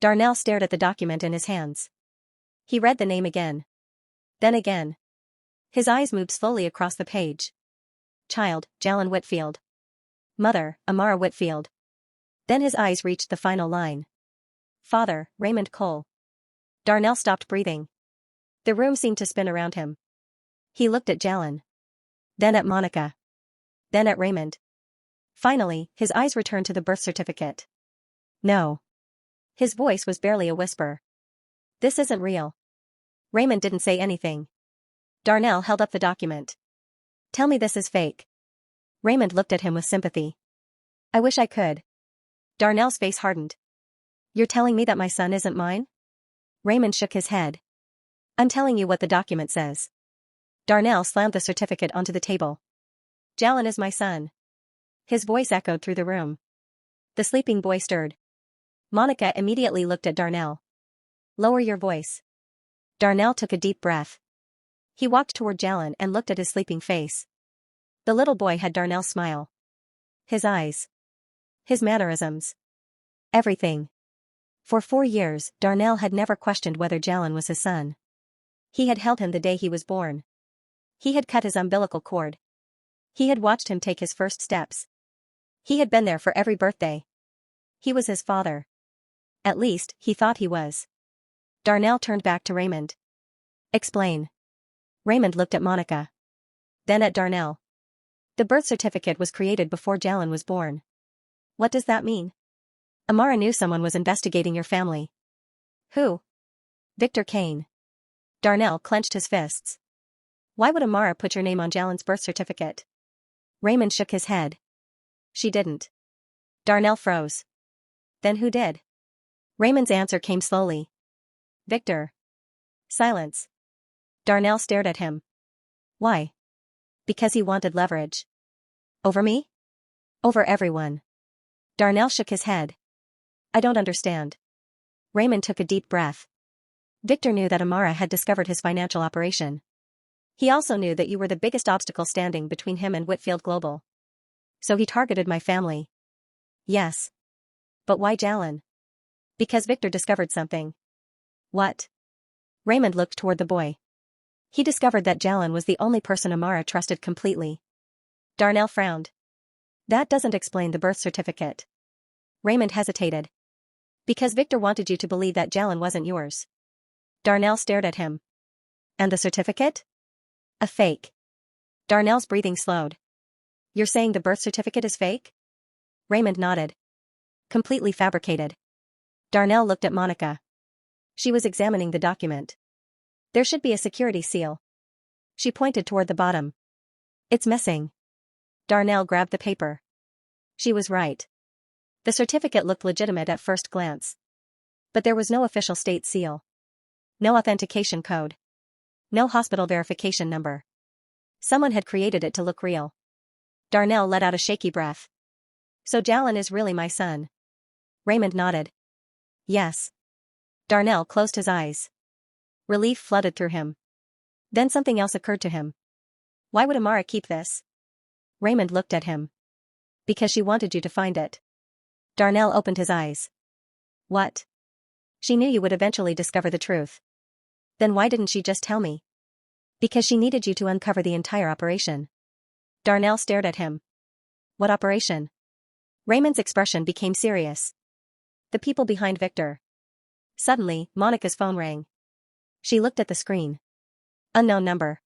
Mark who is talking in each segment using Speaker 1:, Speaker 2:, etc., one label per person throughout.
Speaker 1: Darnell stared at the document in his hands. He read the name again. Then again. His eyes moved slowly across the page. Child, Jallen Whitfield. Mother, Amara Whitfield. Then his eyes reached the final line. Father, Raymond Cole. Darnell stopped breathing. The room seemed to spin around him. He looked at Jallen. Then at Monica. Then at Raymond. Finally, his eyes returned to the birth certificate. No. His voice was barely a whisper. This isn't real. Raymond didn't say anything. Darnell held up the document. Tell me this is fake. Raymond looked at him with sympathy. I wish I could. Darnell's face hardened. You're telling me that my son isn't mine? Raymond shook his head. I'm telling you what the document says. Darnell slammed the certificate onto the table. Jallen is my son. His voice echoed through the room. The sleeping boy stirred. Monica immediately looked at Darnell. Lower your voice. Darnell took a deep breath. He walked toward Jallen and looked at his sleeping face. The little boy had Darnell's smile. His eyes. His mannerisms. Everything. For 4 years, Darnell had never questioned whether Jallen was his son. He had held him the day he was born. He had cut his umbilical cord. He had watched him take his first steps. He had been there for every birthday. He was his father. At least, he thought he was. Darnell turned back to Raymond. Explain. Raymond looked at Monica. Then at Darnell. The birth certificate was created before Jallen was born. What does that mean? Amara knew someone was investigating your family. Who? Victor Kane. Darnell clenched his fists. Why would Amara put your name on Jallen's birth certificate? Raymond shook his head. She didn't. Darnell froze. Then who did? Raymond's answer came slowly. Victor. Silence. Darnell stared at him. Why? Because he wanted leverage. Over me? Over everyone. Darnell shook his head. I don't understand. Raymond took a deep breath. Victor knew that Amara had discovered his financial operation. He also knew that you were the biggest obstacle standing between him and Whitfield Global. So he targeted my family. Yes. But why Jallen? Because Victor discovered something. What? Raymond looked toward the boy. He discovered that Jallen was the only person Amara trusted completely. Darnell frowned. That doesn't explain the birth certificate. Raymond hesitated. Because Victor wanted you to believe that Jallen wasn't yours. Darnell stared at him. And the certificate? A fake. Darnell's breathing slowed. You're saying the birth certificate is fake? Raymond nodded. Completely fabricated. Darnell looked at Monica. She was examining the document. There should be a security seal. She pointed toward the bottom. It's missing. Darnell grabbed the paper. She was right. The certificate looked legitimate at first glance. But there was no official state seal. No authentication code. No hospital verification number. Someone had created it to look real. Darnell let out a shaky breath. So Jallen is really my son. Raymond nodded. Yes. Darnell closed his eyes. Relief flooded through him. Then something else occurred to him. Why would Amara keep this? Raymond looked at him. Because she wanted you to find it. Darnell opened his eyes. What? She knew you would eventually discover the truth. Then why didn't she just tell me? Because she needed you to uncover the entire operation. Darnell stared at him. What operation? Raymond's expression became serious. The people behind Victor. Suddenly, Monica's phone rang. She looked at the screen. Unknown number.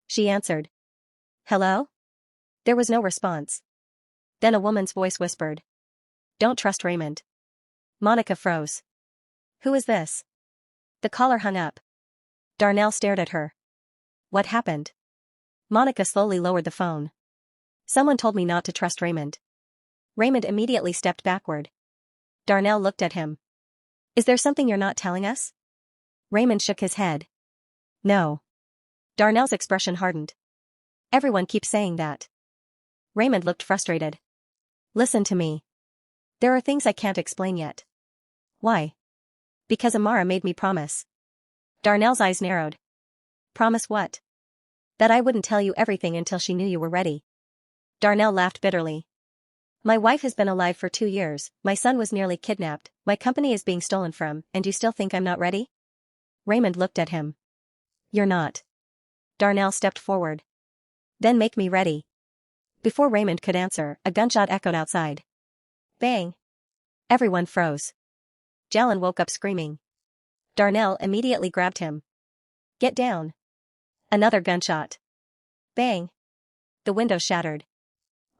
Speaker 1: She answered. Hello? There was no response. Then a woman's voice whispered. Don't trust Raymond. Monica froze. Who is this? The caller hung up. Darnell stared at her. What happened? Monica slowly lowered the phone. Someone told me not to trust Raymond. Raymond immediately stepped backward. Darnell looked at him. Is there something you're not telling us? Raymond shook his head. No. Darnell's expression hardened. Everyone keeps saying that. Raymond looked frustrated. Listen to me. There are things I can't explain yet. Why? Because Amara made me promise. Darnell's eyes narrowed. Promise what? That I wouldn't tell you everything until she knew you were ready. Darnell laughed bitterly. My wife has been alive for 2 years, my son was nearly kidnapped, my company is being stolen from, and you still think I'm not ready? Raymond looked at him. You're not. Darnell stepped forward. Then make me ready. Before Raymond could answer, a gunshot echoed outside. Bang! Everyone froze. Jallen woke up screaming. Darnell immediately grabbed him. Get down. Another gunshot. Bang! The window shattered.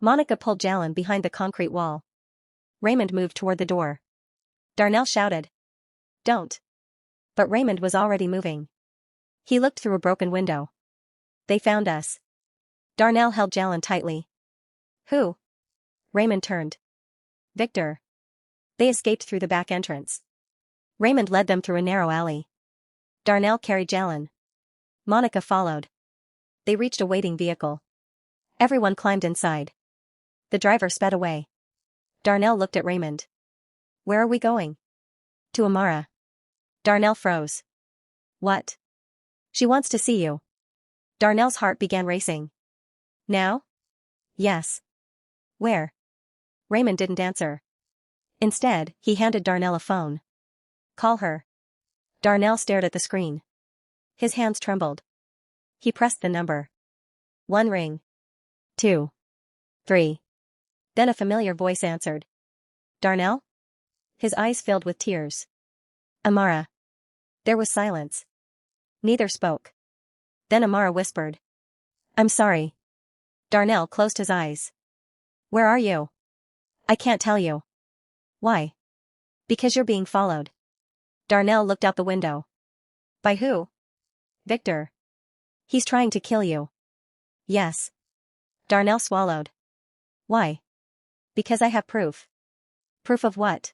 Speaker 1: Monica pulled Jallen behind the concrete wall. Raymond moved toward the door. Darnell shouted. Don't. But Raymond was already moving. He looked through a broken window. They found us. Darnell held Jallen tightly. Who? Raymond turned. Victor. They escaped through the back entrance. Raymond led them through a narrow alley. Darnell carried Jallen. Monica followed. They reached a waiting vehicle. Everyone climbed inside. The driver sped away. Darnell looked at Raymond. Where are we going? To Amara. Darnell froze. What? She wants to see you. Darnell's heart began racing. Now? Yes. Where? Raymond didn't answer. Instead, he handed Darnell a phone. Call her. Darnell stared at the screen. His hands trembled. He pressed the number. 1 ring. 2. 3. Then a familiar voice answered. Darnell? His eyes filled with tears. Amara. There was silence. Neither spoke. Then Amara whispered. I'm sorry. Darnell closed his eyes. Where are you? I can't tell you. Why? Because you're being followed. Darnell looked out the window. By who? Victor. He's trying to kill you. Yes. Darnell swallowed. Why? Because I have proof. Proof of what?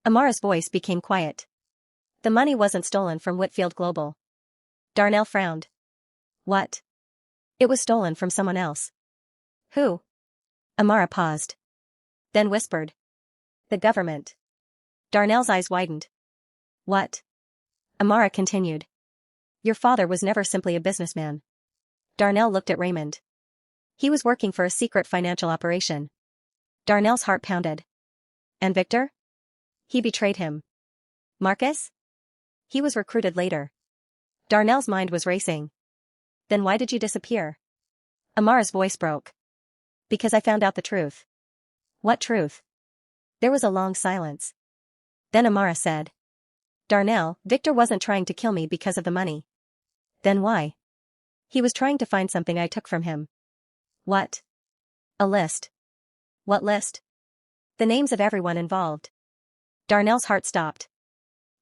Speaker 1: Amara's voice became quiet. The money wasn't stolen from Whitfield Global. Darnell frowned. What? It was stolen from someone else. Who? Amara paused. Then whispered. The government. Darnell's eyes widened. What? Amara continued. Your father was never simply a businessman. Darnell looked at Raymond. He was working for a secret financial operation. Darnell's heart pounded. And Victor? He betrayed him. Marcus? He was recruited later. Darnell's mind was racing. Then why did you disappear? Amara's voice broke. Because I found out the truth. What truth? There was a long silence. Then Amara said. Darnell, Victor wasn't trying to kill me because of the money. Then why? He was trying to find something I took from him. What? A list. What list? The names of everyone involved. Darnell's heart stopped.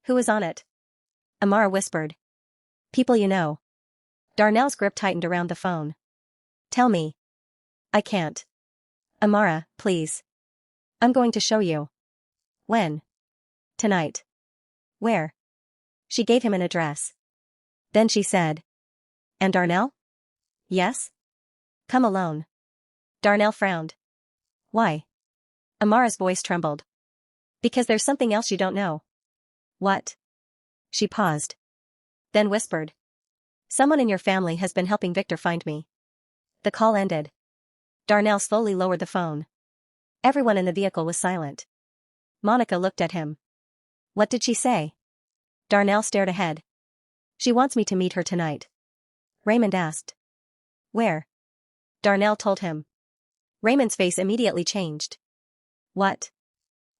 Speaker 1: Who was on it? Amara whispered. People you know. Darnell's grip tightened around the phone. Tell me. I can't. Amara, please. I'm going to show you. When? Tonight. Where? She gave him an address. Then she said. And Darnell? Yes? Come alone. Darnell frowned. Why? Amara's voice trembled. Because there's something else you don't know. What? She paused. Then whispered. Someone in your family has been helping Victor find me. The call ended. Darnell slowly lowered the phone. Everyone in the vehicle was silent. Monica looked at him. What did she say? Darnell stared ahead. She wants me to meet her tonight. Raymond asked. Where? Darnell told him. Raymond's face immediately changed. What?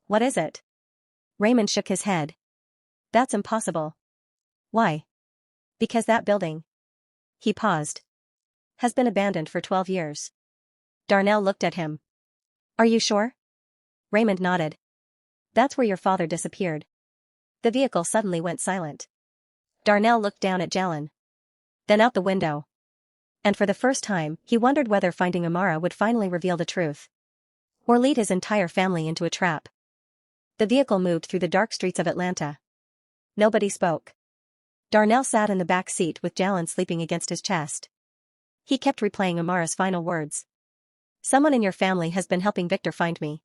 Speaker 1: What is it? Raymond shook his head. That's impossible. Why? Because that building. He paused. Has been abandoned for 12 years. Darnell looked at him. Are you sure? Raymond nodded. That's where your father disappeared. The vehicle suddenly went silent. Darnell looked down at Jallen. Then out the window. And for the first time, he wondered whether finding Amara would finally reveal the truth. Or lead his entire family into a trap. The vehicle moved through the dark streets of Atlanta. Nobody spoke. Darnell sat in the back seat with Jallen sleeping against his chest. He kept replaying Amara's final words. Someone in your family has been helping Victor find me.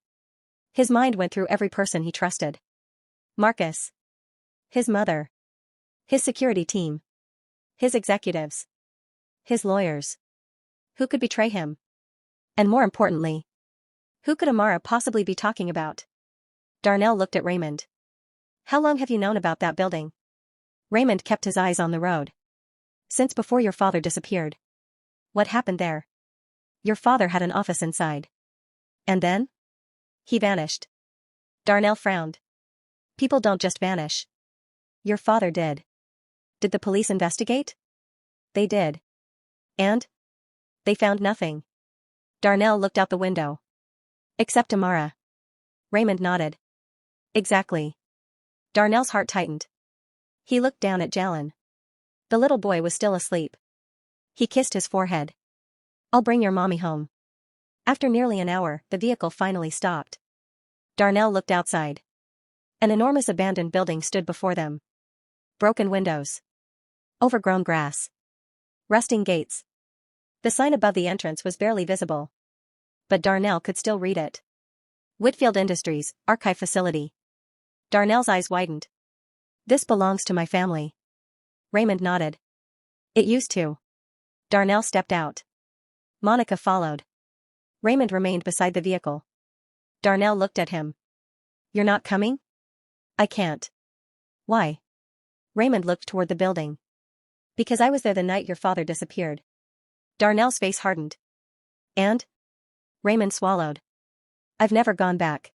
Speaker 1: His mind went through every person he trusted. Marcus. His mother. His security team. His executives. His lawyers. Who could betray him? And more importantly, Who could Amara possibly be talking about? Darnell looked at Raymond. How long have you known about that building? Raymond kept his eyes on the road. Since before your father disappeared. What happened there? Your father had an office inside. And then? He vanished. Darnell frowned. People don't just vanish. Your father did. Did the police investigate? They did. And? They found nothing. Darnell looked out the window. Except Amara. Raymond nodded. Exactly. Darnell's heart tightened. He looked down at Jallen. The little boy was still asleep. He kissed his forehead. I'll bring your mommy home. After nearly an hour, the vehicle finally stopped. Darnell looked outside. An enormous abandoned building stood before them. Broken windows. Overgrown grass. Rusting gates. The sign above the entrance was barely visible. But Darnell could still read it. Whitfield Industries, Archive Facility. Darnell's eyes widened. This belongs to my family. Raymond nodded. It used to. Darnell stepped out. Monica followed. Raymond remained beside the vehicle. Darnell looked at him. You're not coming? I can't. Why? Raymond looked toward the building. Because I was there the night your father disappeared. Darnell's face hardened. And? Raymond swallowed. I've never gone back.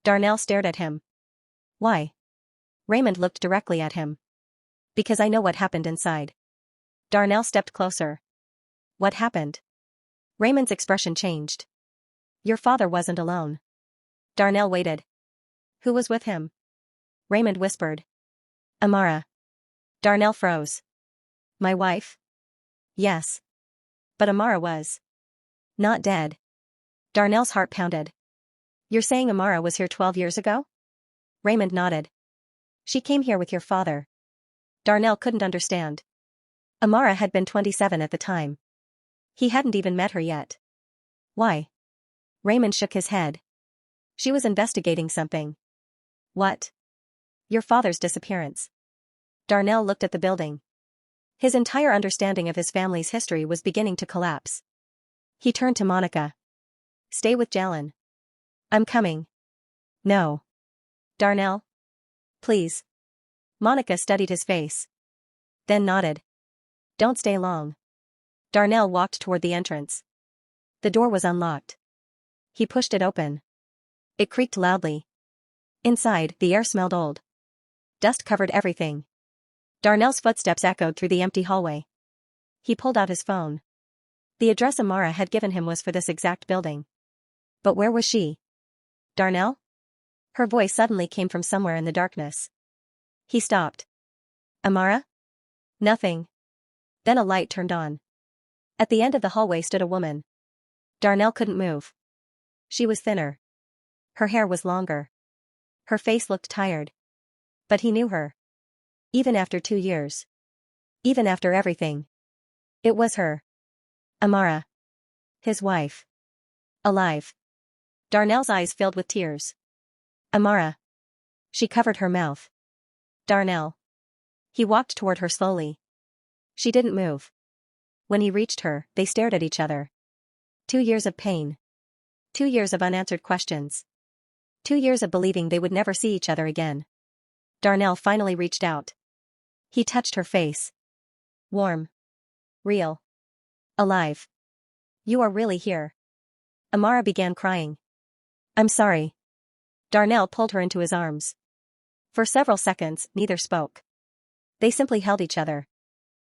Speaker 1: Darnell stared at him. Why? Raymond looked directly at him. Because I know what happened inside. Darnell stepped closer. What happened? Raymond's expression changed. Your father wasn't alone. Darnell waited. Who was with him? Raymond whispered. Amara. Darnell froze. My wife? Yes. But Amara was. Not dead. Darnell's heart pounded. You're saying Amara was here 12 years ago? Raymond nodded. She came here with your father. Darnell couldn't understand. Amara had been 27 at the time. He hadn't even met her yet. Why? Raymond shook his head. She was investigating something. What? Your father's disappearance. Darnell looked at the building. His entire understanding of his family's history was beginning to collapse. He turned to Monica. Stay with Jallen. I'm coming. No. Darnell? Please. Monica studied his face. Then nodded. Don't stay long. Darnell walked toward the entrance. The door was unlocked. He pushed it open. It creaked loudly. Inside, the air smelled old. Dust covered everything. Darnell's footsteps echoed through the empty hallway. He pulled out his phone. The address Amara had given him was for this exact building. But where was she? Darnell? Her voice suddenly came from somewhere in the darkness. He stopped. Amara? Nothing. Then a light turned on. At the end of the hallway stood a woman. Darnell couldn't move. She was thinner. Her hair was longer. Her face looked tired. But he knew her. Even after 2 years. Even after everything. It was her. Amara. His wife. Alive. Darnell's eyes filled with tears. Amara. She covered her mouth. Darnell. He walked toward her slowly. She didn't move. When he reached her, they stared at each other. 2 years of pain. 2 years of unanswered questions. 2 years of believing they would never see each other again. Darnell finally reached out. He touched her face. Warm. Real. Alive. You are really here. Amara began crying. I'm sorry. Darnell pulled her into his arms. For several seconds, neither spoke. They simply held each other.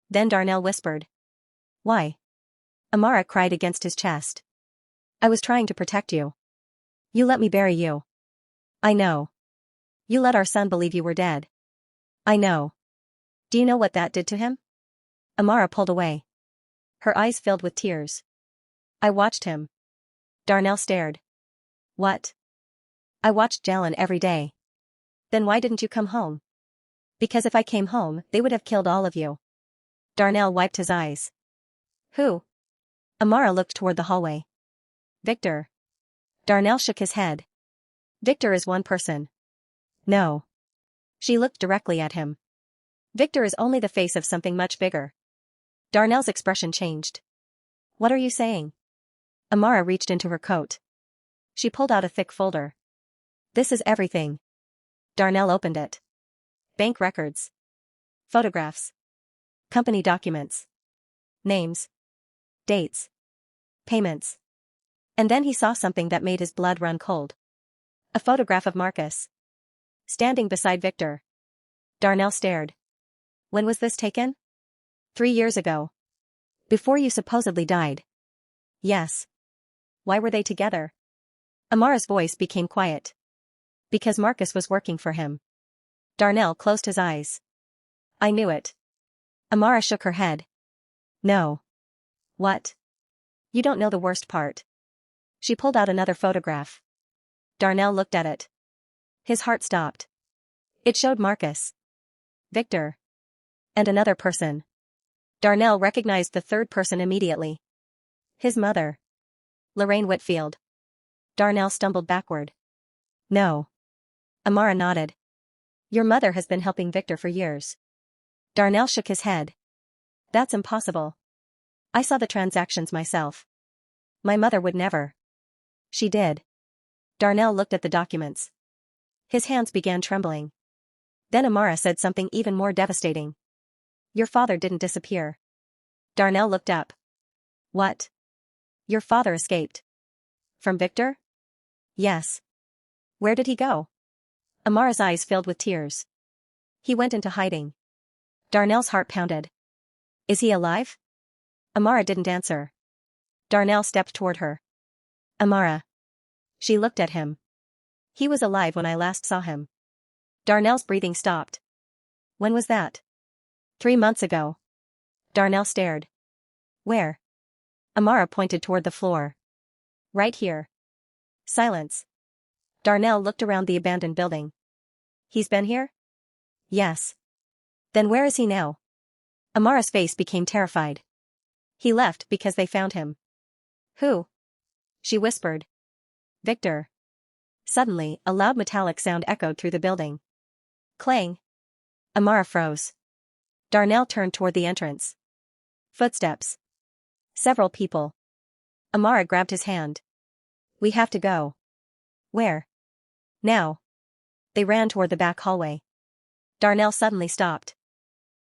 Speaker 1: Then Darnell whispered. Why? Amara cried against his chest. I was trying to protect you. You let me bury you. I know. You let our son believe you were dead. I know. Do you know what that did to him? Amara pulled away. Her eyes filled with tears. I watched him. Darnell stared. What? I watched Jallen every day. Then why didn't you come home? Because if I came home, they would have killed all of you. Darnell wiped his eyes. Who? Amara looked toward the hallway. Victor. Darnell shook his head. Victor is one person. No. She looked directly at him. Victor is only the face of something much bigger. Darnell's expression changed. What are you saying? Amara reached into her coat. She pulled out a thick folder. This is everything. Darnell opened it. Bank records. Photographs. Company documents. Names. Dates. Payments. And then he saw something that made his blood run cold. A photograph of Marcus. Standing beside Victor. Darnell stared. When was this taken? 3 years ago. Before you supposedly died. Yes. Why were they together? Amara's voice became quiet. Because Marcus was working for him. Darnell closed his eyes. I knew it. Amara shook her head. No. What? You don't know the worst part. She pulled out another photograph. Darnell looked at it. His heart stopped. It showed Marcus. Victor. And another person. Darnell recognized the third person immediately. His mother. Lorraine Whitfield. Darnell stumbled backward. No. Amara nodded. Your mother has been helping Victor for years. Darnell shook his head. That's impossible. I saw the transactions myself. My mother would never. She did. Darnell looked at the documents. His hands began trembling. Then Amara said something even more devastating. Your father didn't disappear. Darnell looked up. What? Your father escaped. From Victor? Yes. Where did he go? Amara's eyes filled with tears. He went into hiding. Darnell's heart pounded. Is he alive? Amara didn't answer. Darnell stepped toward her. Amara. She looked at him. He was alive when I last saw him. Darnell's breathing stopped. When was that? 3 months ago. Darnell stared. Where? Amara pointed toward the floor. Right here. Silence. Darnell looked around the abandoned building. He's been here? Yes. Then where is he now? Amara's face became terrified. He left because they found him. Who? She whispered. Victor. Suddenly, a loud metallic sound echoed through the building. Clang. Amara froze. Darnell turned toward the entrance. Footsteps. Several people. Amara grabbed his hand. We have to go. Where? Now. They ran toward the back hallway. Darnell suddenly stopped.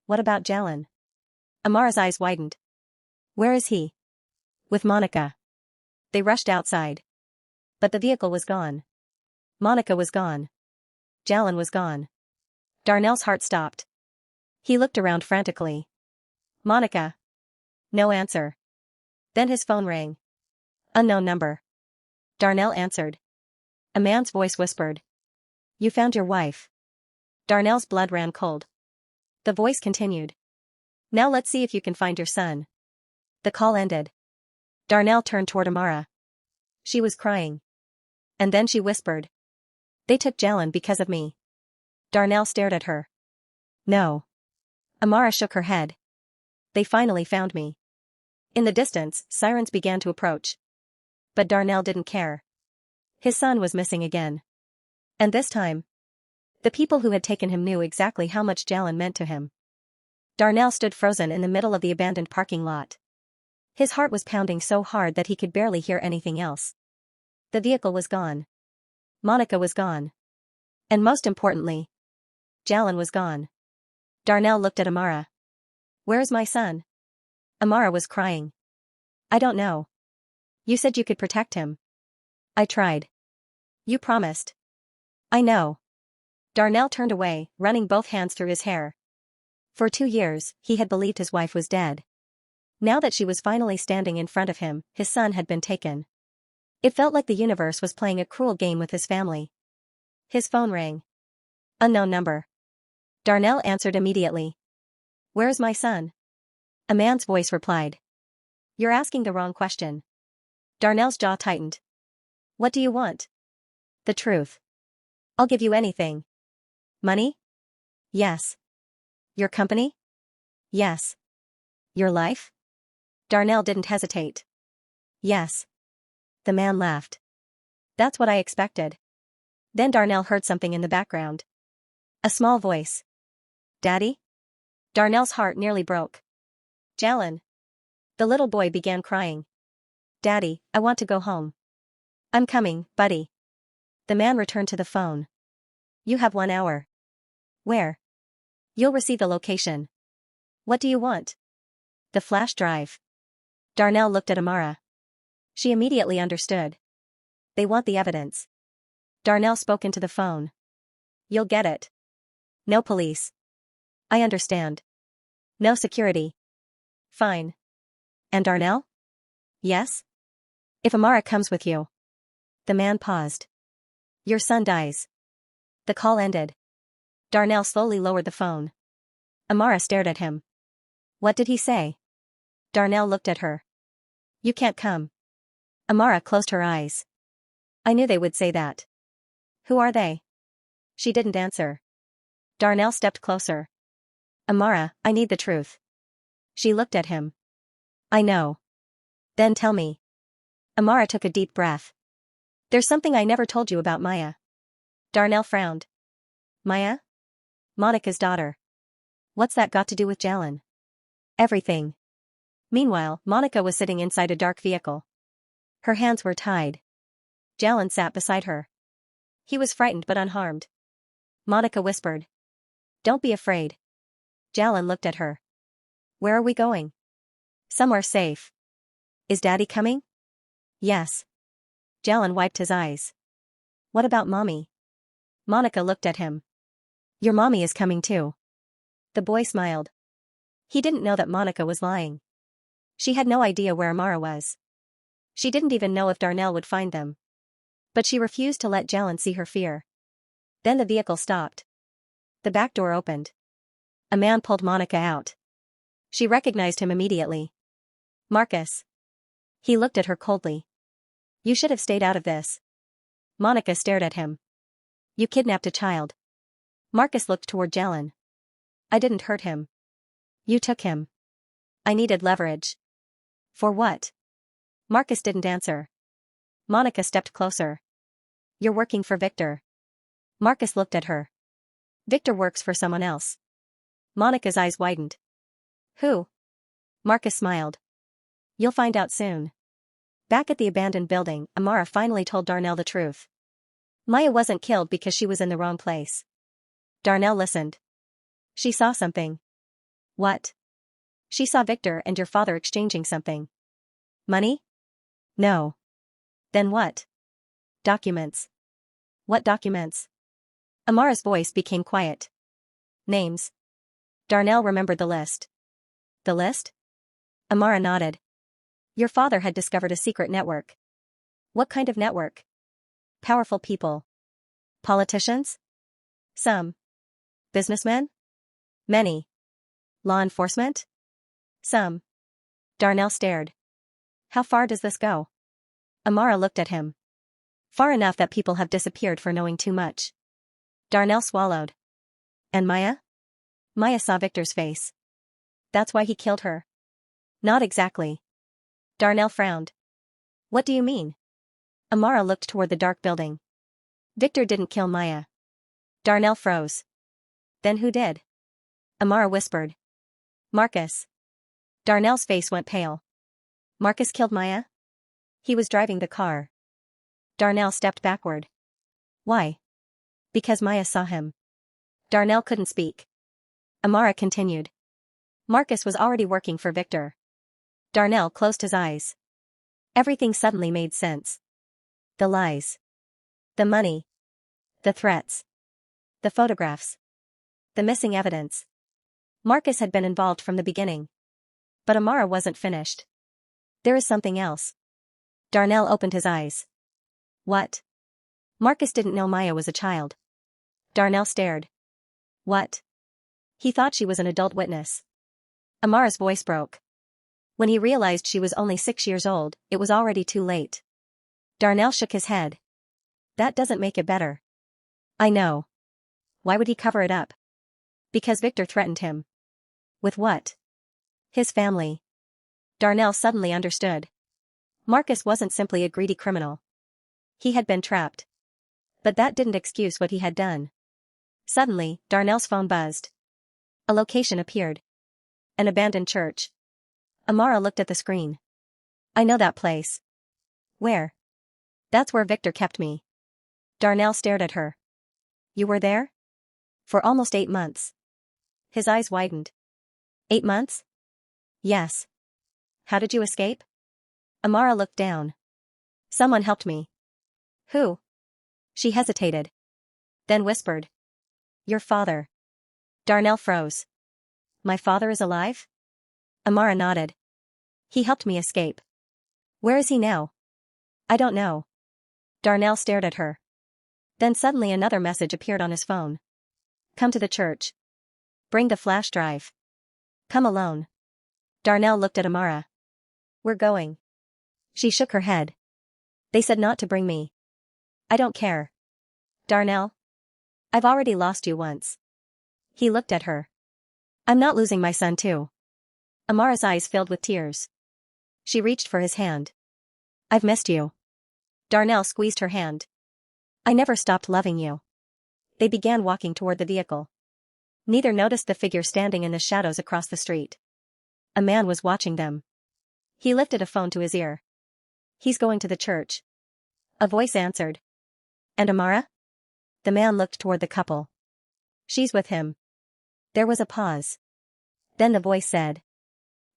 Speaker 1: What about Jallen? Amara's eyes widened. Where is he? With Monica. They rushed outside. But the vehicle was gone. Monica was gone. Jallen was gone. Darnell's heart stopped. He looked around frantically. Monica. No answer. Then his phone rang. Unknown number. Darnell answered. A man's voice whispered. You found your wife. Darnell's blood ran cold. The voice continued. Now let's see if you can find your son. The call ended. Darnell turned toward Amara. She was crying. And then she whispered. They took Jallen because of me. Darnell stared at her. No. Amara shook her head. They finally found me. In the distance, sirens began to approach. But Darnell didn't care. His son was missing again. And this time, the people who had taken him knew exactly how much Jallen meant to him. Darnell stood frozen in the middle of the abandoned parking lot. His heart was pounding so hard that he could barely hear anything else. The vehicle was gone. Monica was gone. And most importantly, Jallen was gone. Darnell looked at Amara. Where's my son? Amara was crying. I don't know. You said you could protect him. I tried. You promised. I know. Darnell turned away, running both hands through his hair. For 2 years, he had believed his wife was dead. Now that she was finally standing in front of him, his son had been taken. It felt like the universe was playing a cruel game with his family. His phone rang. Unknown number. Darnell answered immediately. Where's my son? A man's voice replied. You're asking the wrong question. Darnell's jaw tightened. What do you want? The truth. I'll give you anything. Money? Yes. Your company? Yes. Your life? Darnell didn't hesitate. Yes. The man laughed. That's what I expected. Then Darnell heard something in the background. A small voice. Daddy? Darnell's heart nearly broke. Jallen. The little boy began crying. Daddy, I want to go home. I'm coming, buddy. The man returned to the phone. You have 1 hour. Where? You'll receive the location. What do you want? The flash drive. Darnell looked at Amara. She immediately understood. They want the evidence. Darnell spoke into the phone. You'll get it. No police. I understand. No security. Fine. And Darnell? Yes? If Amara comes with you. The man paused. Your son dies. The call ended. Darnell slowly lowered the phone. Amara stared at him. What did he say? Darnell looked at her. You can't come. Amara closed her eyes. I knew they would say that. Who are they? She didn't answer. Darnell stepped closer. Amara, I need the truth. She looked at him. I know. Then tell me. Amara took a deep breath. There's something I never told you about Maya. Darnell frowned. Maya? Monica's daughter. What's that got to do with Jallen? Everything. Meanwhile, Monica was sitting inside a dark vehicle. Her hands were tied. Jallen sat beside her. He was frightened but unharmed. Monica whispered. Don't be afraid. Jallen looked at her. Where are we going? Somewhere safe. Is Daddy coming? Yes. Jallen wiped his eyes. What about Mommy? Monica looked at him. Your mommy is coming too. The boy smiled. He didn't know that Monica was lying. She had no idea where Amara was. She didn't even know if Darnell would find them. But she refused to let Jallen see her fear. Then the vehicle stopped. The back door opened. A man pulled Monica out. She recognized him immediately. Marcus. He looked at her coldly. You should have stayed out of this. Monica stared at him. You kidnapped a child. Marcus looked toward Jallen. I didn't hurt him. You took him. I needed leverage. For what? Marcus didn't answer. Monica stepped closer. You're working for Victor. Marcus looked at her. Victor works for someone else. Monica's eyes widened. Who? Marcus smiled. You'll find out soon. Back at the abandoned building, Amara finally told Darnell the truth. Maya wasn't killed because she was in the wrong place. Darnell listened. She saw something. What? She saw Victor and your father exchanging something. Money? No. Then what? Documents. What documents? Amara's voice became quiet. Names. Darnell remembered the list. The list? Amara nodded. Your father had discovered a secret network. What kind of network? Powerful people. Politicians? Some. Businessmen? Many. Law enforcement? Some. Darnell stared. How far does this go? Amara looked at him. Far enough that people have disappeared for knowing too much. Darnell swallowed. And Maya? Maya saw Victor's face. That's why he killed her. Not exactly. Darnell frowned. What do you mean? Amara looked toward the dark building. Victor didn't kill Maya. Darnell froze. Then who did? Amara whispered. Marcus. Darnell's face went pale. Marcus killed Maya? He was driving the car. Darnell stepped backward. Why? Because Maya saw him. Darnell couldn't speak. Amara continued. Marcus was already working for Victor. Darnell closed his eyes. Everything suddenly made sense. The lies. The money. The threats. The photographs. The missing evidence. Marcus had been involved from the beginning. But Amara wasn't finished. There is something else. Darnell opened his eyes. What? Marcus didn't know Maya was a child. Darnell stared. What? He thought she was an adult witness. Amara's voice broke. When he realized she was only 6 years old, it was already too late. Darnell shook his head. That doesn't make it better. I know. Why would he cover it up? Because Victor threatened him. With what? His family. Darnell suddenly understood. Marcus wasn't simply a greedy criminal. He had been trapped. But that didn't excuse what he had done. Suddenly, Darnell's phone buzzed. A location appeared. An abandoned church. Amara looked at the screen. I know that place. Where? That's where Victor kept me. Darnell stared at her. You were there? For almost 8 months. His eyes widened. 8 months? Yes. How did you escape? Amara looked down. Someone helped me. Who? She hesitated. Then whispered. Your father. Darnell froze. My father is alive? Amara nodded. He helped me escape. Where is he now? I don't know. Darnell stared at her. Then suddenly another message appeared on his phone. Come to the church. Bring the flash drive. Come alone. Darnell looked at Amara. We're going. She shook her head. They said not to bring me. I don't care. Darnell? I've already lost you once. He looked at her. I'm not losing my son too. Amara's eyes filled with tears. She reached for his hand. I've missed you. Darnell squeezed her hand. I never stopped loving you. They began walking toward the vehicle. Neither noticed the figure standing in the shadows across the street. A man was watching them. He lifted a phone to his ear. He's going to the church. A voice answered. And Amara? The man looked toward the couple. She's with him. There was a pause. Then the voice said.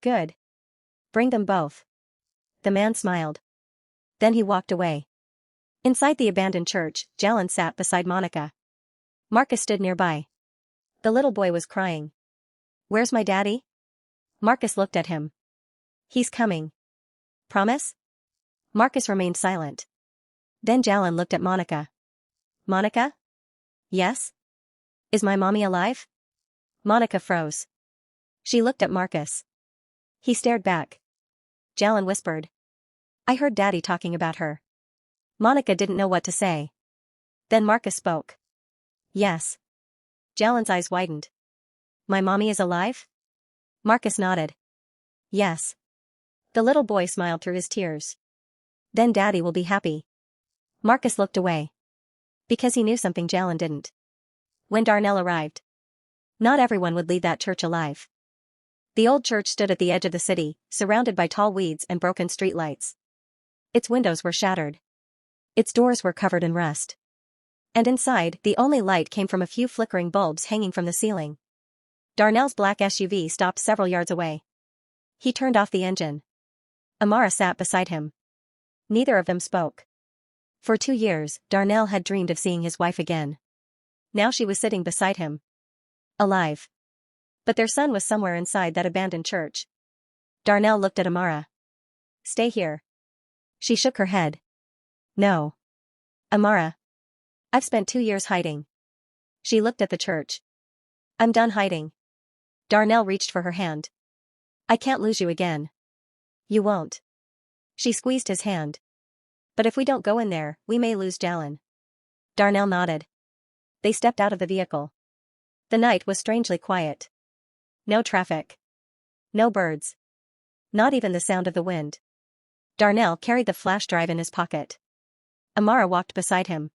Speaker 1: Good. Bring them both. The man smiled. Then he walked away. Inside the abandoned church, Jallen sat beside Monica. Marcus stood nearby. The little boy was crying. Where's my daddy? Marcus looked at him. He's coming. Promise? Marcus remained silent. Then Jallen looked at Monica. Monica? Yes? Is my mommy alive? Monica froze. She looked at Marcus. He stared back. Jallen whispered. I heard Daddy talking about her. Monica didn't know what to say. Then Marcus spoke. Yes. Jallen's eyes widened. My mommy is alive? Marcus nodded. Yes. The little boy smiled through his tears. Then Daddy will be happy. Marcus looked away. Because he knew something Jallen didn't. When Darnell arrived, not everyone would leave that church alive. The old church stood at the edge of the city, surrounded by tall weeds and broken streetlights. Its windows were shattered. Its doors were covered in rust. And inside, the only light came from a few flickering bulbs hanging from the ceiling. Darnell's black SUV stopped several yards away. He turned off the engine. Amara sat beside him. Neither of them spoke. For 2 years, Darnell had dreamed of seeing his wife again. Now she was sitting beside him. Alive. But their son was somewhere inside that abandoned church. Darnell looked at Amara. Stay here. She shook her head. No. Amara. I've spent 2 years hiding. She looked at the church. I'm done hiding. Darnell reached for her hand. I can't lose you again. You won't. She squeezed his hand. But if we don't go in there, we may lose Jallen. Darnell nodded. They stepped out of the vehicle. The night was strangely quiet. No traffic. No birds. Not even the sound of the wind. Darnell carried the flash drive in his pocket. Amara walked beside him.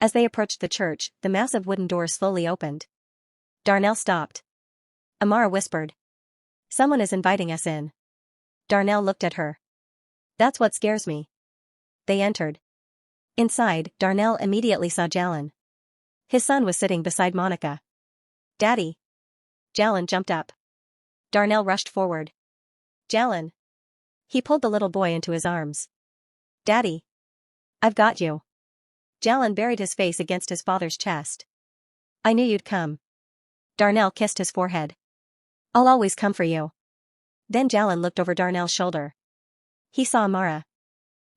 Speaker 1: As they approached the church, the massive wooden doors slowly opened. Darnell stopped. Amara whispered. Someone is inviting us in. Darnell looked at her. That's what scares me. They entered. Inside, Darnell immediately saw Jallen. His son was sitting beside Monica. Daddy. Jallen jumped up. Darnell rushed forward. Jallen. He pulled the little boy into his arms. Daddy. I've got you. Jallen buried his face against his father's chest. I knew you'd come. Darnell kissed his forehead. I'll always come for you. Then Jallen looked over Darnell's shoulder. He saw Amara.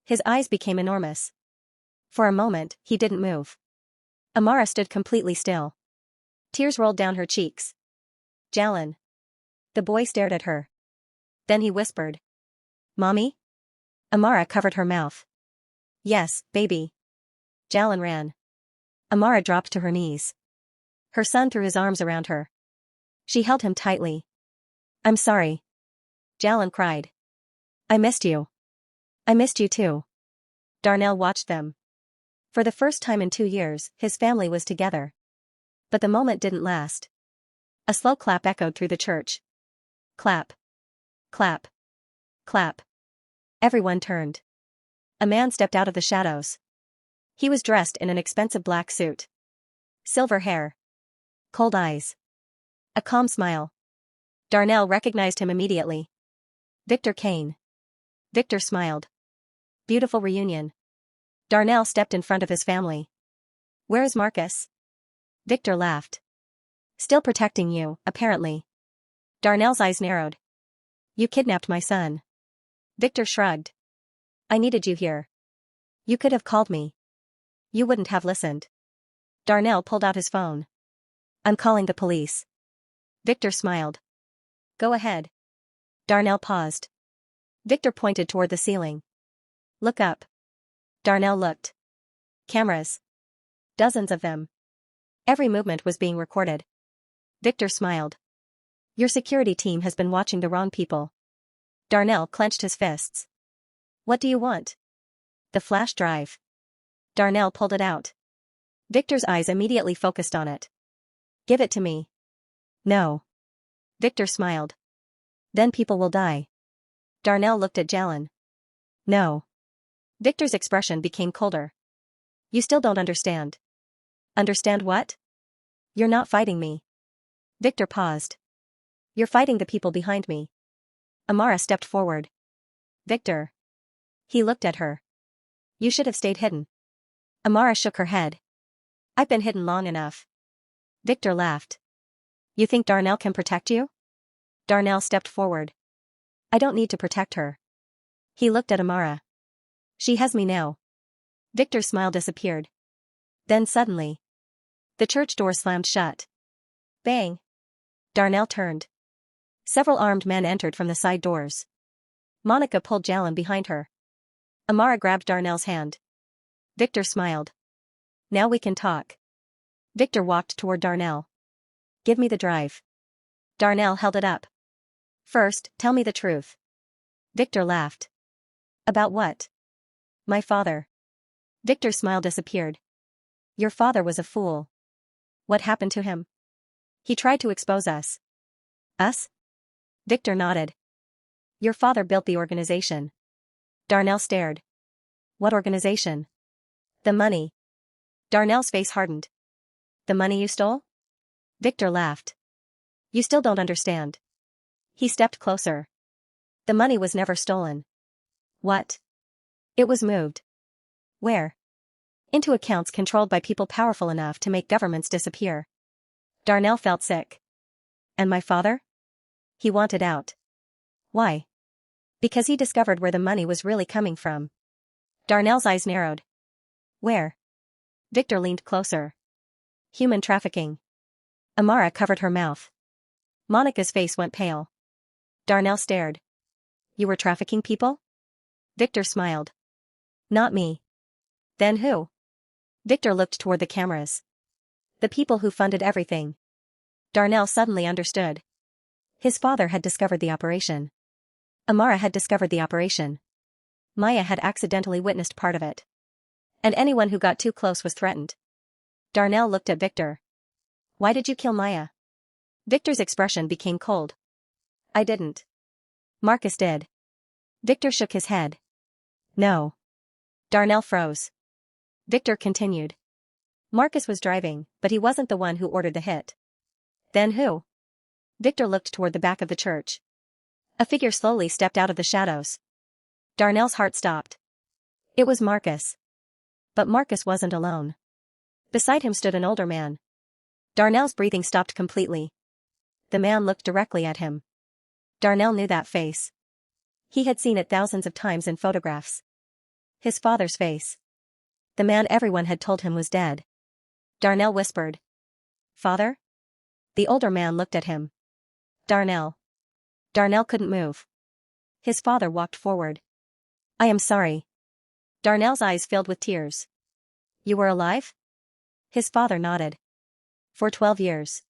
Speaker 1: His eyes became enormous. For a moment, he didn't move. Amara stood completely still. Tears rolled down her cheeks. Jallen. The boy stared at her. Then he whispered. Mommy? Amara covered her mouth. Yes, baby. Jallen ran. Amara dropped to her knees. Her son threw his arms around her. She held him tightly. I'm sorry. Jallen cried. I missed you. I missed you too. Darnell watched them. For the first time in 2 years, his family was together. But the moment didn't last. A slow clap echoed through the church. Clap. Clap. Clap. Everyone turned. A man stepped out of the shadows. He was dressed in an expensive black suit. Silver hair. Cold eyes. A calm smile. Darnell recognized him immediately. Victor Kane. Victor smiled. Beautiful reunion. Darnell stepped in front of his family. Where is Marcus? Victor laughed. Still protecting you, apparently. Darnell's eyes narrowed. You kidnapped my son. Victor shrugged. I needed you here. You could have called me. You wouldn't have listened. Darnell pulled out his phone. I'm calling the police. Victor smiled. Go ahead. Darnell paused. Victor pointed toward the ceiling. Look up. Darnell looked. Cameras. Dozens of them. Every movement was being recorded. Victor smiled. Your security team has been watching the wrong people. Darnell clenched his fists. What do you want? The flash drive. Darnell pulled it out. Victor's eyes immediately focused on it. Give it to me. No. Victor smiled. Then people will die. Darnell looked at Jallen. No. Victor's expression became colder. You still don't understand. Understand what? You're not fighting me. Victor paused. You're fighting the people behind me. Amara stepped forward. Victor. He looked at her. You should have stayed hidden. Amara shook her head. I've been hidden long enough. Victor laughed. You think Darnell can protect you? Darnell stepped forward. I don't need to protect her. He looked at Amara. She has me now. Victor's smile disappeared. Then suddenly, the church door slammed shut. Bang. Darnell turned. Several armed men entered from the side doors. Monica pulled Jallen behind her. Amara grabbed Darnell's hand. Victor smiled. Now we can talk. Victor walked toward Darnell. Give me the drive. Darnell held it up. First, tell me the truth. Victor laughed. About what? My father. Victor's smile disappeared. Your father was a fool. What happened to him? He tried to expose us. Us? Victor nodded. Your father built the organization. Darnell stared. What organization? The money. Darnell's face hardened. The money you stole? Victor laughed. You still don't understand. He stepped closer. The money was never stolen. What? It was moved. Where? Into accounts controlled by people powerful enough to make governments disappear. Darnell felt sick. And my father? He wanted out. Why? Because he discovered where the money was really coming from. Darnell's eyes narrowed. Where? Victor leaned closer. Human trafficking. Amara covered her mouth. Monica's face went pale. Darnell stared. You were trafficking people? Victor smiled. Not me. Then who? Victor looked toward the cameras. The people who funded everything. Darnell suddenly understood. His father had discovered the operation. Amara had discovered the operation. Maya had accidentally witnessed part of it. And anyone who got too close was threatened. Darnell looked at Victor. Why did you kill Maya? Victor's expression became cold. I didn't. Marcus did. Victor shook his head. No. Darnell froze. Victor continued. Marcus was driving, but he wasn't the one who ordered the hit. Then who? Victor looked toward the back of the church. A figure slowly stepped out of the shadows. Darnell's heart stopped. It was Marcus. But Marcus wasn't alone. Beside him stood an older man. Darnell's breathing stopped completely. The man looked directly at him. Darnell knew that face. He had seen it thousands of times in photographs. His father's face. The man everyone had told him was dead. Darnell whispered. Father? The older man looked at him. Darnell. Darnell couldn't move. His father walked forward. I am sorry. Darnell's eyes filled with tears. You were alive? His father nodded. For 12 years.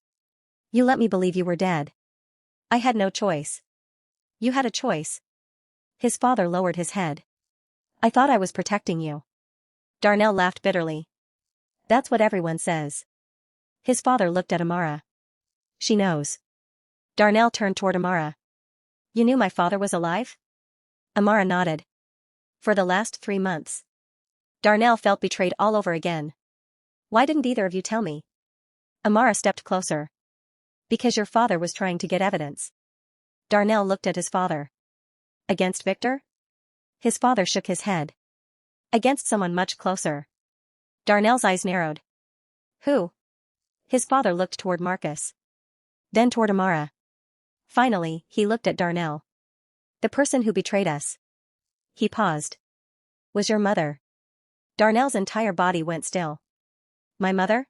Speaker 1: You let me believe you were dead. I had no choice. You had a choice. His father lowered his head. I thought I was protecting you. Darnell laughed bitterly. That's what everyone says. His father looked at Amara. She knows. Darnell turned toward Amara. You knew my father was alive? Amara nodded. For the last 3 months. Darnell felt betrayed all over again. Why didn't either of you tell me? Amara stepped closer. Because your father was trying to get evidence. Darnell looked at his father. Against Victor? His father shook his head. Against someone much closer. Darnell's eyes narrowed. Who? His father looked toward Marcus. Then toward Amara. Finally, he looked at Darnell. The person who betrayed us. He paused. Was your mother? Darnell's entire body went still. My mother?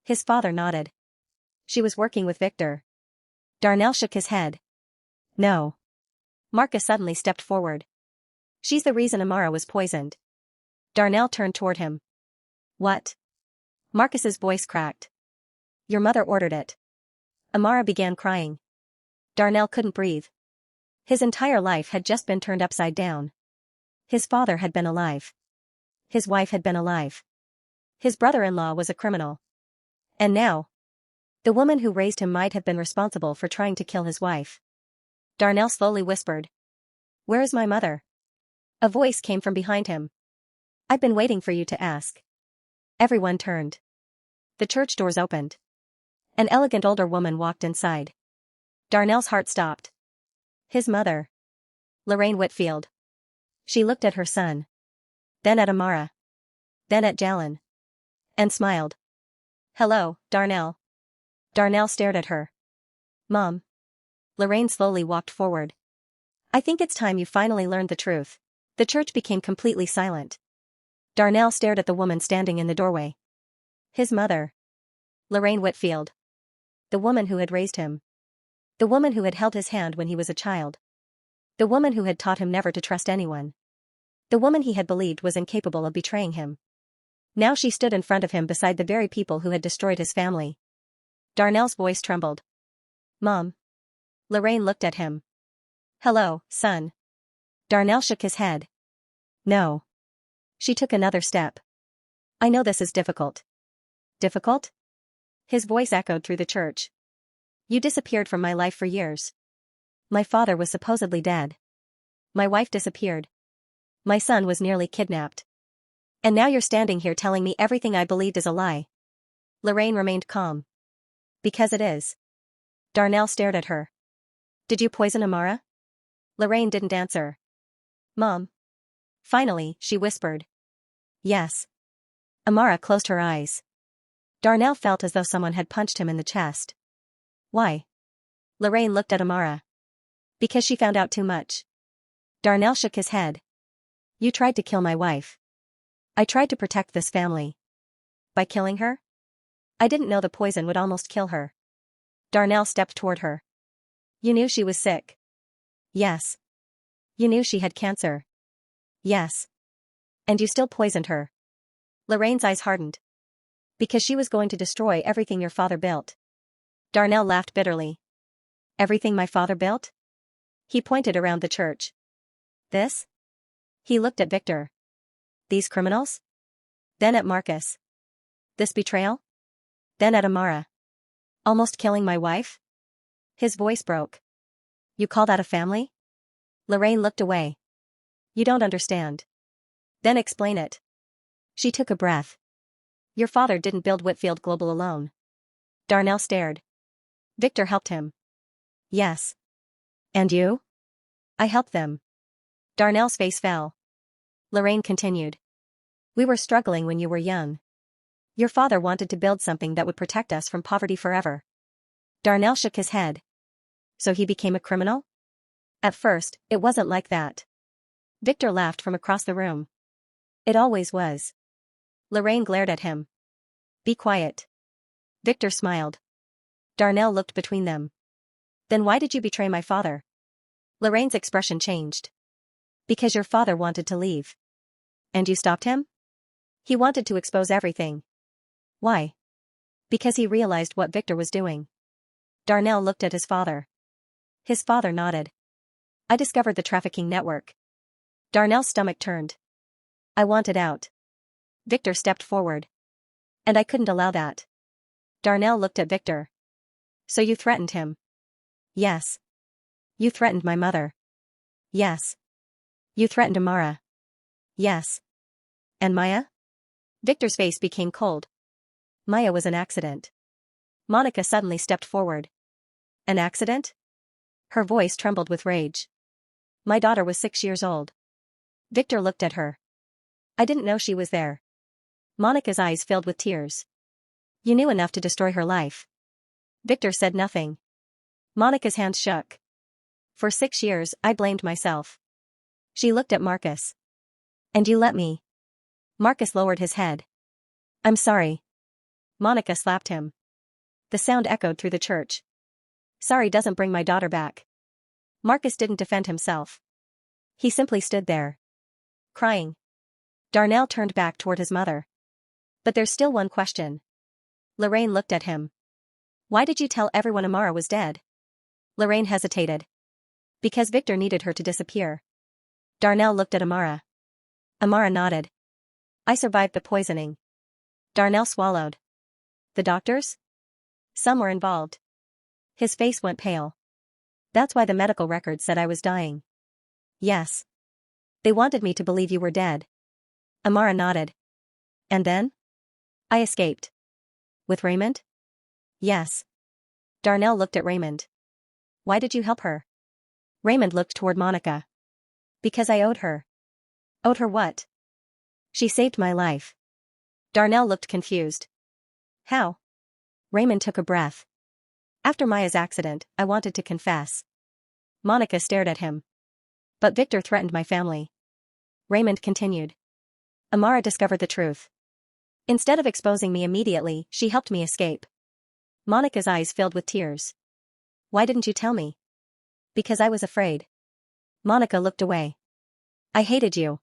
Speaker 1: His father nodded. She was working with Victor. Darnell shook his head. No. Marcus suddenly stepped forward. She's the reason Amara was poisoned. Darnell turned toward him. What? Marcus's voice cracked. Your mother ordered it. Amara began crying. Darnell couldn't breathe. His entire life had just been turned upside down. His father had been alive. His wife had been alive. His brother-in-law was a criminal. And now, the woman who raised him might have been responsible for trying to kill his wife. Darnell slowly whispered. Where is my mother? A voice came from behind him. I've been waiting for you to ask. Everyone turned. The church doors opened. An elegant older woman walked inside. Darnell's heart stopped. His mother. Lorraine Whitfield. She looked at her son. Then at Amara. Then at Jallen. And smiled. Hello, Darnell. Darnell stared at her. Mom. Lorraine slowly walked forward. I think it's time you finally learned the truth. The church became completely silent. Darnell stared at the woman standing in the doorway. His mother. Lorraine Whitfield. The woman who had raised him. The woman who had held his hand when he was a child. The woman who had taught him never to trust anyone. The woman he had believed was incapable of betraying him. Now she stood in front of him beside the very people who had destroyed his family. Darnell's voice trembled. Mom. Lorraine looked at him. Hello, son. Darnell shook his head. No. She took another step. I know this is difficult. Difficult? His voice echoed through the church. You disappeared from my life for years. My father was supposedly dead. My wife disappeared. My son was nearly kidnapped. And now you're standing here telling me everything I believed is a lie. Lorraine remained calm. Because it is. Darnell stared at her. Did you poison Amara? Lorraine didn't answer. Mom. Finally, she whispered. Yes. Amara closed her eyes. Darnell felt as though someone had punched him in the chest. Why? Lorraine looked at Amara. Because she found out too much. Darnell shook his head. You tried to kill my wife. I tried to protect this family. By killing her? I didn't know the poison would almost kill her. Darnell stepped toward her. You knew she was sick. Yes. You knew she had cancer. Yes. And you still poisoned her. Lorraine's eyes hardened. Because she was going to destroy everything your father built. Darnell laughed bitterly. Everything my father built? He pointed around the church. This? He looked at Victor. These criminals? Then at Marcus. This betrayal? Then at Amara. Almost killing my wife? His voice broke. You call that a family? Lorraine looked away. You don't understand. Then explain it. She took a breath. Your father didn't build Whitfield Global alone. Darnell stared. Victor helped him. Yes. And you? I helped them. Darnell's face fell. Lorraine continued. We were struggling when you were young. Your father wanted to build something that would protect us from poverty forever. Darnell shook his head. So he became a criminal? At first, it wasn't like that. Victor laughed from across the room. It always was. Lorraine glared at him. Be quiet. Victor smiled. Darnell looked between them. Then why did you betray my father? Lorraine's expression changed. Because your father wanted to leave. And you stopped him? He wanted to expose everything. Why? Because he realized what Victor was doing. Darnell looked at his father. His father nodded. I discovered the trafficking network. Darnell's stomach turned. I wanted out. Victor stepped forward. And I couldn't allow that. Darnell looked at Victor. So you threatened him? Yes. You threatened my mother. Yes. You threatened Amara. Yes. And Maya? Victor's face became cold. Maya was an accident. Monica suddenly stepped forward. An accident? Her voice trembled with rage. My daughter was 6 years old. Victor looked at her. I didn't know she was there. Monica's eyes filled with tears. You knew enough to destroy her life. Victor said nothing. Monica's hands shook. For 6 years, I blamed myself. She looked at Marcus. And you let me. Marcus lowered his head. I'm sorry. Monica slapped him. The sound echoed through the church. Sorry doesn't bring my daughter back. Marcus didn't defend himself. He simply stood there. Crying. Darnell turned back toward his mother. But there's still one question. Lorraine looked at him. Why did you tell everyone Amara was dead? Lorraine hesitated. Because Victor needed her to disappear. Darnell looked at Amara. Amara nodded. I survived the poisoning. Darnell swallowed. The doctors? Some were involved. His face went pale. That's why the medical records said I was dying. Yes. They wanted me to believe you were dead. Amara nodded. And then? I escaped. With Raymond? Yes. Darnell looked at Raymond. Why did you help her? Raymond looked toward Monica. Because I owed her. Owed her what? She saved my life. Darnell looked confused. How? Raymond took a breath. After Maya's accident, I wanted to confess. Monica stared at him. But Victor threatened my family. Raymond continued. Amara discovered the truth. Instead of exposing me immediately, she helped me escape. Monica's eyes filled with tears. Why didn't you tell me? Because I was afraid. Monica looked away. I hated you.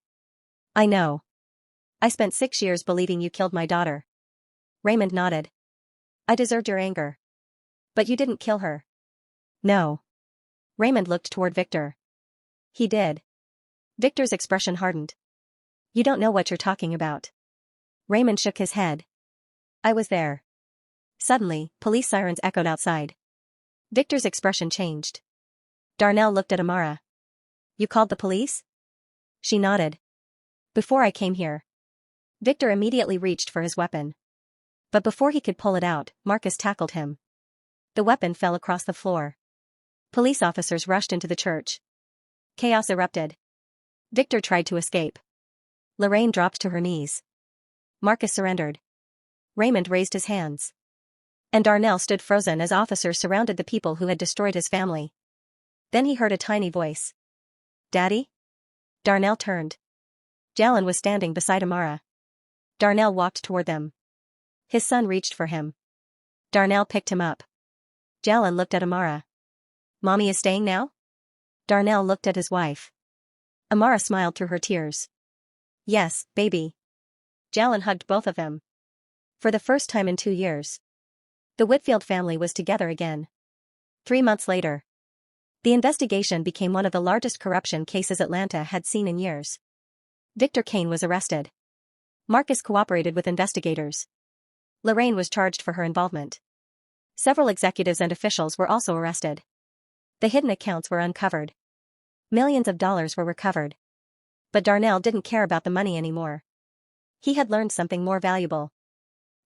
Speaker 1: I know. I spent 6 years believing you killed my daughter. Raymond nodded. I deserved your anger. But you didn't kill her. No. Raymond looked toward Victor. He did. Victor's expression hardened. You don't know what you're talking about. Raymond shook his head. I was there. Suddenly, police sirens echoed outside. Victor's expression changed. Darnell looked at Amara. You called the police? She nodded. Before I came here. Victor immediately reached for his weapon. But before he could pull it out, Marcus tackled him. The weapon fell across the floor. Police officers rushed into the church. Chaos erupted. Victor tried to escape. Lorraine dropped to her knees. Marcus surrendered. Raymond raised his hands. And Darnell stood frozen as officers surrounded the people who had destroyed his family. Then he heard a tiny voice. Daddy? Darnell turned. Jallen was standing beside Amara. Darnell walked toward them. His son reached for him. Darnell picked him up. Jallen looked at Amara. Mommy is staying now? Darnell looked at his wife. Amara smiled through her tears. Yes, baby. Jallen hugged both of them. For the first time in 2 years. The Whitfield family was together again. 3 months later. The investigation became one of the largest corruption cases Atlanta had seen in years. Victor Kane was arrested. Marcus cooperated with investigators. Lorraine was charged for her involvement. Several executives and officials were also arrested. The hidden accounts were uncovered. Millions of dollars were recovered. But Darnell didn't care about the money anymore. He had learned something more valuable.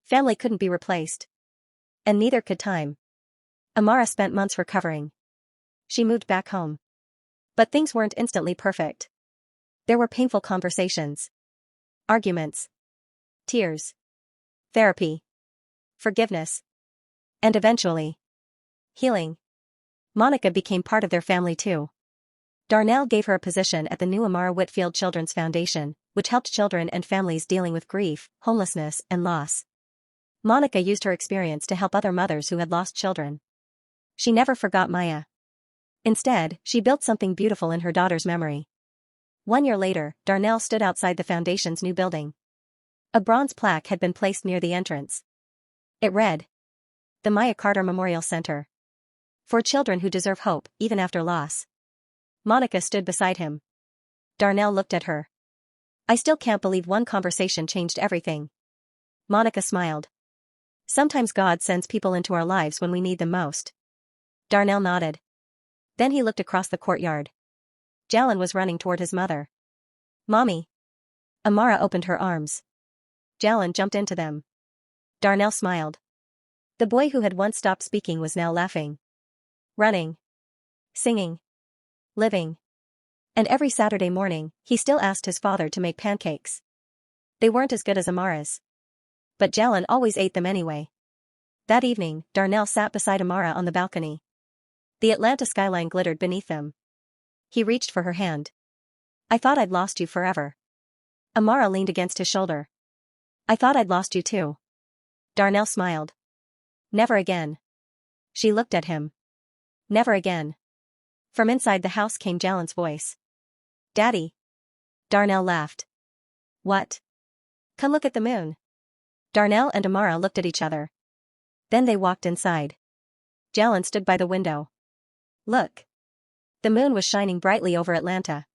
Speaker 1: Family couldn't be replaced. And neither could time. Amara spent months recovering. She moved back home. But things weren't instantly perfect. There were painful conversations. Arguments. Tears. Therapy. Forgiveness. And eventually. Healing. Monica became part of their family too. Darnell gave her a position at the new Amara Whitfield Children's Foundation, which helped children and families dealing with grief, homelessness, and loss. Monica used her experience to help other mothers who had lost children. She never forgot Maya. Instead, she built something beautiful in her daughter's memory. 1 year later, Darnell stood outside the foundation's new building. A bronze plaque had been placed near the entrance. It read, "The Maya Carter Memorial Center. For children who deserve hope, even after loss." Monica stood beside him. Darnell looked at her. "I still can't believe one conversation changed everything." Monica smiled. "Sometimes God sends people into our lives when we need them most." Darnell nodded. Then he looked across the courtyard. Jallen was running toward his mother. "Mommy." Amara opened her arms. Jallen jumped into them. Darnell smiled. The boy who had once stopped speaking was now laughing. Running. Singing. Living. And every Saturday morning, he still asked his father to make pancakes. They weren't as good as Amara's. But Jallen always ate them anyway. That evening, Darnell sat beside Amara on the balcony. The Atlanta skyline glittered beneath them. He reached for her hand. I thought I'd lost you forever. Amara leaned against his shoulder. I thought I'd lost you too. Darnell smiled. Never again. She looked at him. Never again. From inside the house came Jallen's voice. Daddy. Darnell laughed. What? Come look at the moon. Darnell and Amara looked at each other. Then they walked inside. Jallen stood by the window. Look. The moon was shining brightly over Atlanta.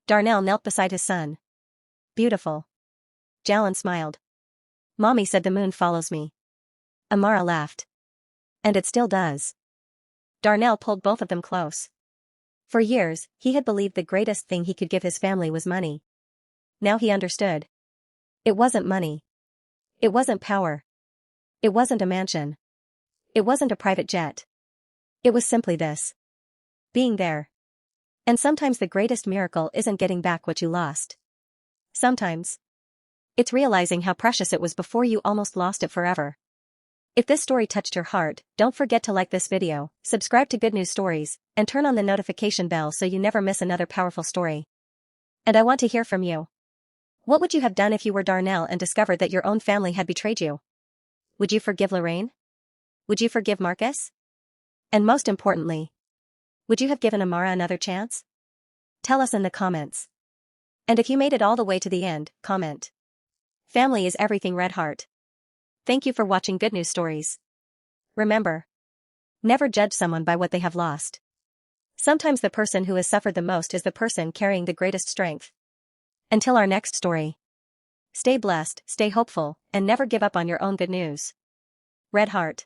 Speaker 1: Darnell knelt beside his son. Beautiful. Jallen smiled. Mommy said the moon follows me. Amara laughed. And it still does. Darnell pulled both of them close. For years, he had believed the greatest thing he could give his family was money. Now he understood. It wasn't money. It wasn't power. It wasn't a mansion. It wasn't a private jet. It was simply this. Being there. And sometimes the greatest miracle isn't getting back what you lost. Sometimes it's realizing how precious it was before you almost lost it forever. If this story touched your heart, don't forget to like this video, subscribe to Good News Stories, and turn on the notification bell so you never miss another powerful story. And I want to hear from you. What would you have done if you were Darnell and discovered that your own family had betrayed you? Would you forgive Lorraine? Would you forgive Marcus? And most importantly, would you have given Amara another chance? Tell us in the comments. And if you made it all the way to the end, comment. Family is everything, Red Heart. Thank you for watching Good News Stories. Remember, never judge someone by what they have lost. Sometimes the person who has suffered the most is the person carrying the greatest strength. Until our next story. Stay blessed, stay hopeful, and never give up on your own good news. Red Heart.